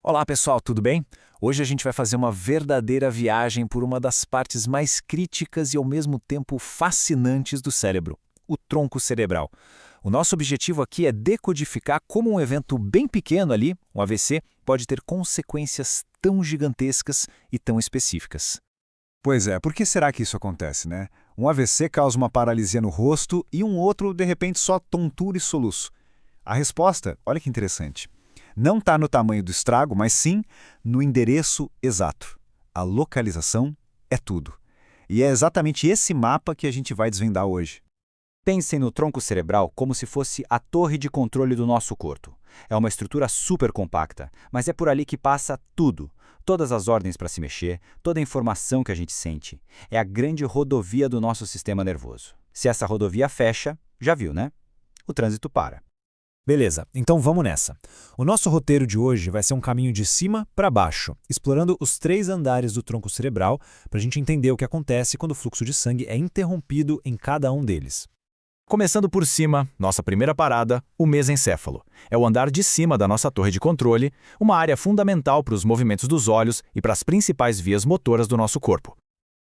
Olá pessoal, tudo bem? Hoje a gente vai fazer uma verdadeira viagem por uma das partes mais críticas e ao mesmo tempo fascinantes do cérebro, o tronco cerebral. O nosso objetivo aqui é decodificar como um evento bem pequeno ali, um AVC, pode ter consequências tão gigantescas e tão específicas. Pois é, por que será que isso acontece, né? Um AVC causa uma paralisia no rosto e um outro, de repente, só tontura e soluço. A resposta, olha que interessante, não está no tamanho do estrago, mas sim no endereço exato. A localização é tudo. E é exatamente esse mapa que a gente vai desvendar hoje. Pensem no tronco cerebral como se fosse a torre de controle do nosso corpo. É uma estrutura super compacta, mas é por ali que passa tudo. Todas as ordens para se mexer, toda a informação que a gente sente. É a grande rodovia do nosso sistema nervoso. Se essa rodovia fecha, já viu, né? O trânsito para. Beleza, então vamos nessa. O nosso roteiro de hoje vai ser um caminho de cima para baixo, explorando os 3 andares do tronco cerebral para a gente entender o que acontece quando o fluxo de sangue é interrompido em cada um deles. Começando por cima, nossa primeira parada, o mesencéfalo. É o andar de cima da nossa torre de controle, uma área fundamental para os movimentos dos olhos e para as principais vias motoras do nosso corpo.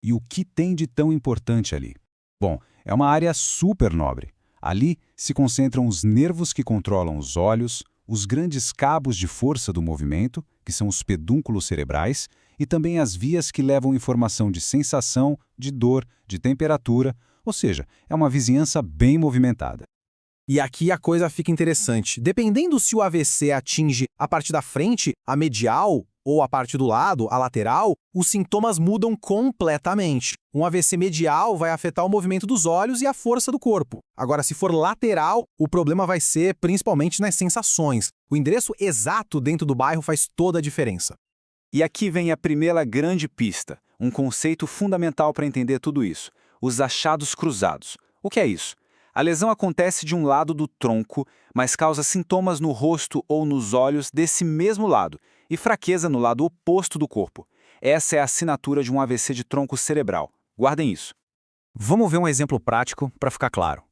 E o que tem de tão importante ali? Bom, é uma área super nobre. Ali se concentram os nervos que controlam os olhos, os grandes cabos de força do movimento, que são os pedúnculos cerebrais, e também as vias que levam informação de sensação, de dor, de temperatura, ou seja, é uma vizinhança bem movimentada. E aqui a coisa fica interessante. Dependendo se o AVC atinge a parte da frente, a medial, ou a parte do lado, a lateral, os sintomas mudam completamente. Um AVC medial vai afetar o movimento dos olhos e a força do corpo. Agora, se for lateral, o problema vai ser principalmente nas sensações. O endereço exato dentro do bairro faz toda a diferença. E aqui vem a primeira grande pista, um conceito fundamental para entender tudo isso: os achados cruzados. O que é isso? A lesão acontece de um lado do tronco, mas causa sintomas no rosto ou nos olhos desse mesmo lado, e fraqueza no lado oposto do corpo. Essa é a assinatura de um AVC de tronco cerebral. Guardem isso. Vamos ver um exemplo prático para ficar claro.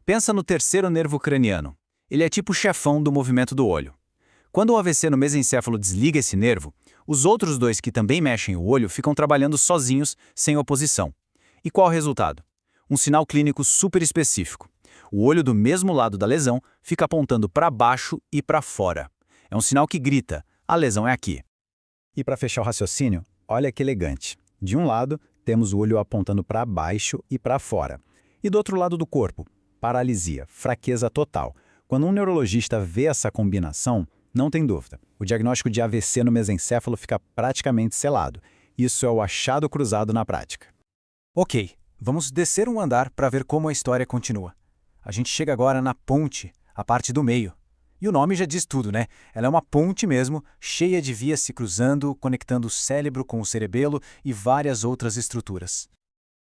Pensa no terceiro nervo craniano. Ele é tipo o chefão do movimento do olho. Quando o AVC no mesencéfalo desliga esse nervo, os outros dois que também mexem o olho ficam trabalhando sozinhos, sem oposição. E qual o resultado? Um sinal clínico super específico. O olho do mesmo lado da lesão fica apontando para baixo e para fora. É um sinal que grita: a lesão é aqui. E para fechar o raciocínio, olha que elegante. De um lado, temos o olho apontando para baixo e para fora. E do outro lado do corpo, paralisia, fraqueza total. Quando um neurologista vê essa combinação, não tem dúvida, o diagnóstico de AVC no mesencéfalo fica praticamente selado. Isso é o achado cruzado na prática. Ok, vamos descer um andar para ver como a história continua. A gente chega agora na ponte, a parte do meio. E o nome já diz tudo, né? Ela é uma ponte mesmo, cheia de vias se cruzando, conectando o cérebro com o cerebelo e várias outras estruturas.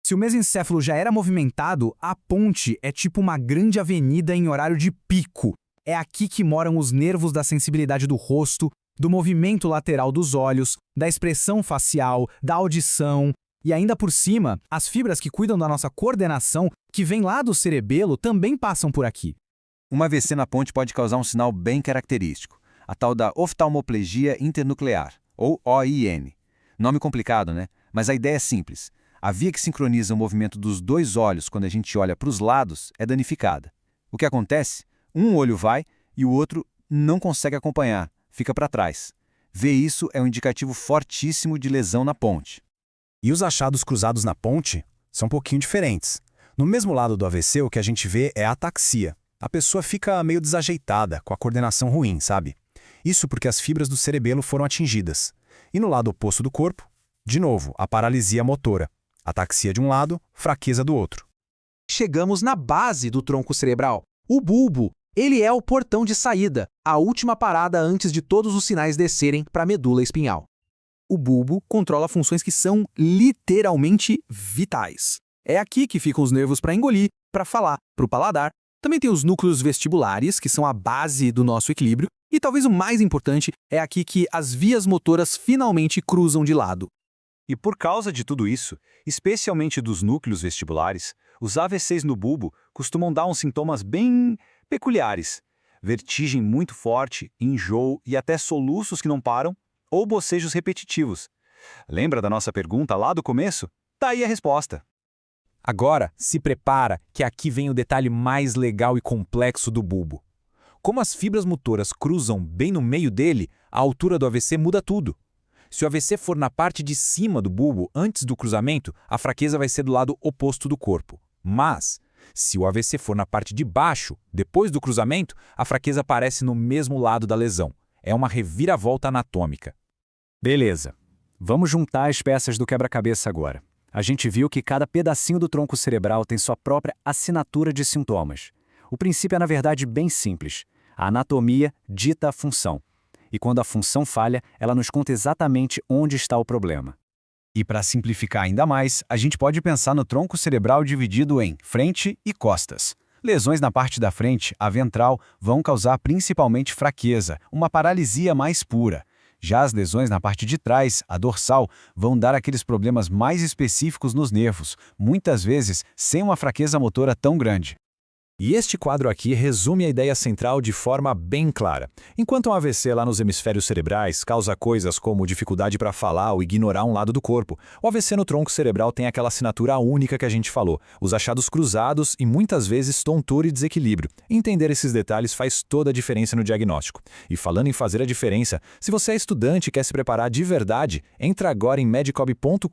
Se o mesencéfalo já era movimentado, a ponte é tipo uma grande avenida em horário de pico. É aqui que moram os nervos da sensibilidade do rosto, do movimento lateral dos olhos, da expressão facial, da audição. E ainda por cima, as fibras que cuidam da nossa coordenação, que vêm lá do cerebelo, também passam por aqui. Um AVC na ponte pode causar um sinal bem característico, a tal da oftalmoplegia internuclear, ou OIN. Nome complicado, né? Mas a ideia é simples. A via que sincroniza o movimento dos dois olhos quando a gente olha para os lados é danificada. O que acontece? Um olho vai e o outro não consegue acompanhar, fica para trás. Ver isso é um indicativo fortíssimo de lesão na ponte. E os achados cruzados na ponte são um pouquinho diferentes. No mesmo lado do AVC, o que a gente vê é a ataxia. A pessoa fica meio desajeitada, com a coordenação ruim, sabe? Isso porque as fibras do cerebelo foram atingidas. E no lado oposto do corpo, de novo, a paralisia motora. Ataxia de um lado, fraqueza do outro. Chegamos na base do tronco cerebral, o bulbo. Ele é o portão de saída, a última parada antes de todos os sinais descerem para a medula espinhal. O bulbo controla funções que são literalmente vitais. É aqui que ficam os nervos para engolir, para falar, para o paladar. Também tem os núcleos vestibulares, que são a base do nosso equilíbrio. E talvez o mais importante é aqui que as vias motoras finalmente cruzam de lado. E por causa de tudo isso, especialmente dos núcleos vestibulares, os AVCs no bulbo costumam dar uns sintomas bem peculiares. Vertigem muito forte, enjoo e até soluços que não param, ou bocejos repetitivos. Lembra da nossa pergunta lá do começo? Tá aí a resposta. Agora, se prepara que aqui vem o detalhe mais legal e complexo do bulbo. Como as fibras motoras cruzam bem no meio dele, a altura do AVC muda tudo. Se o AVC for na parte de cima do bulbo antes do cruzamento, a fraqueza vai ser do lado oposto do corpo. Mas, se o AVC for na parte de baixo, depois do cruzamento, a fraqueza aparece no mesmo lado da lesão. É uma reviravolta anatômica. Beleza. Vamos juntar as peças do quebra-cabeça agora. A gente viu que cada pedacinho do tronco cerebral tem sua própria assinatura de sintomas. O princípio é, na verdade, bem simples. A anatomia dita a função. E quando a função falha, ela nos conta exatamente onde está o problema. E para simplificar ainda mais, a gente pode pensar no tronco cerebral dividido em frente e costas. Lesões na parte da frente, a ventral, vão causar principalmente fraqueza, uma paralisia mais pura. Já as lesões na parte de trás, a dorsal, vão dar aqueles problemas mais específicos nos nervos, muitas vezes sem uma fraqueza motora tão grande. E este quadro aqui resume a ideia central de forma bem clara. Enquanto um AVC lá nos hemisférios cerebrais causa coisas como dificuldade para falar ou ignorar um lado do corpo, o AVC no tronco cerebral tem aquela assinatura única que a gente falou, os achados cruzados e muitas vezes tontura e desequilíbrio. Entender esses detalhes faz toda a diferença no diagnóstico. E falando em fazer a diferença, se você é estudante e quer se preparar de verdade, entra agora em medicob.com.br,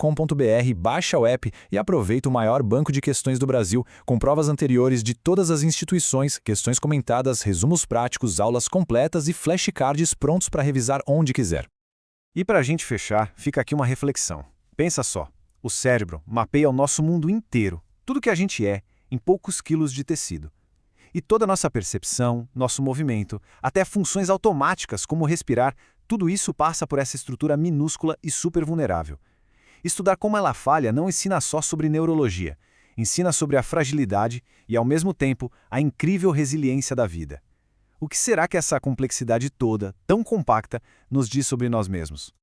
baixa o app e aproveita o maior banco de questões do Brasil, com provas anteriores de todas as instituições, questões comentadas, resumos práticos, aulas completas e flashcards prontos para revisar onde quiser. E para a gente fechar, fica aqui uma reflexão. Pensa só, o cérebro mapeia o nosso mundo inteiro, tudo que a gente é, em poucos quilos de tecido. E toda a nossa percepção, nosso movimento, até funções automáticas como respirar, tudo isso passa por essa estrutura minúscula e super vulnerável. Estudar como ela falha não ensina só sobre neurologia, ensina sobre a fragilidade e, ao mesmo tempo, a incrível resiliência da vida. O que será que essa complexidade toda, tão compacta, nos diz sobre nós mesmos?